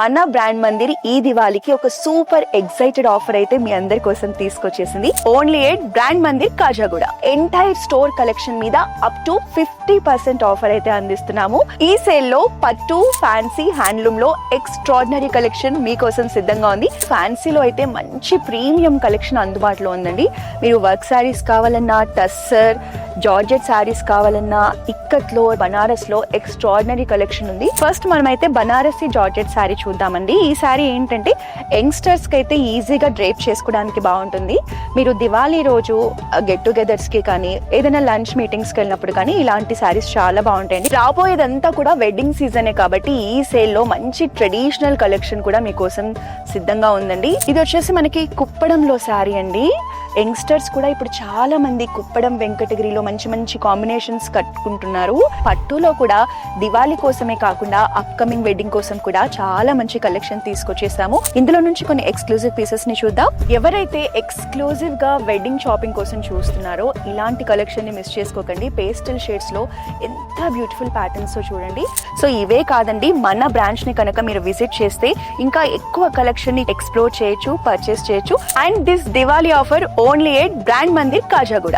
మన బ్రాండ్ మందిర్ ఈ దివాళీకి ఒక సూపర్ ఎక్సైటెడ్ ఆఫర్ అయితే మీ అందరి కోసం తీసుకొచ్చేసింది. Only at brand Mandir Khajaguda. Entire store collection మీద అప్ టు 50% ఆఫర్ అయితే అందిస్తున్నాము. ఈ సేల్ లో పట్టు, ఫ్యాన్సీ, హ్యాండ్లూమ్ లో ఎక్స్ట్రాడినరీ కలెక్షన్ మీకోసం సిద్ధంగా ఉంది. ఫ్యాన్సీలో అయితే మంచి ప్రీమియం కలెక్షన్ అందుబాటులో ఉందండి. మీరు వర్క్ శారీస్ కావాలన్నా, టస్సర్, జార్జెట్ శారీస్ కావాలన్నా, ఇక్కత్లో, బనారస్ లో ఎక్స్ట్రాడినరీ కలెక్షన్ ఉంది. ఫస్ట్ మనమైతే బనారసి జార్జెట్ శారీ చూద్దామండి. ఈ శారీ ఏంటంటే యంగ్స్టర్స్ కి అయితే ఈజీగా డ్రేప్ చేసుకోవడానికి బాగుంటుంది. మీరు దివాళీ రోజు గెట్ టుగెదర్స్ కి కానీ, ఏదైనా లంచ్ మీటింగ్స్ కి వెళ్ళినప్పుడు కానీ ఇలాంటి శారీస్ చాలా బాగుంటాయండి. రాబోయేదంతా కూడా వెడ్డింగ్ సీజనే కాబట్టి ఈ సేల్ లో మంచి ట్రెడిషనల్ కలెక్షన్ కూడా మీకోసం సిద్ధంగా ఉందండి. ఇది వచ్చేసి మనకి కుప్పడంలో శారీ అండి. యంగ్స్టర్స్ కూడా ఇప్పుడు చాలా మంది కుప్పడం, వెంకటగిరిలో మంచి మంచి కాంబినేషన్స్ కట్టుకుంటున్నారు. పట్టులో కూడా దివాళీ కోసమే కాకుండా అప్కమింగ్ వెడ్డింగ్ కోసం కూడా చాలా మంచి కలెక్షన్ తీసుకొచ్చేసాము. ఇందులో నుంచి కొన్ని ఎక్స్క్లూజివ్ పీసెస్ ని చూద్దాం. ఎవరైతే ఎక్స్క్లూజివ్ గా వెడ్డింగ్ షాపింగ్ కోసం చూస్తున్నారో ఇలాంటి కలెక్షన్ ని మిస్ చేసుకోకండి. పేస్టల్ షేడ్స్ లో ఎంత బ్యూటిఫుల్ ప్యాటర్న్స్ చూడండి. సో ఇవే కాదండి, మన బ్రాంచ్ ని కనుక మీరు విజిట్ చేస్తే ఇంకా ఎక్కువ కలెక్షన్ ని ఎక్స్ప్లోర్ చేయొచ్చు, పర్చేస్ చేయొచ్చు. And this Diwali offer only at brand Mandir Khajaguda.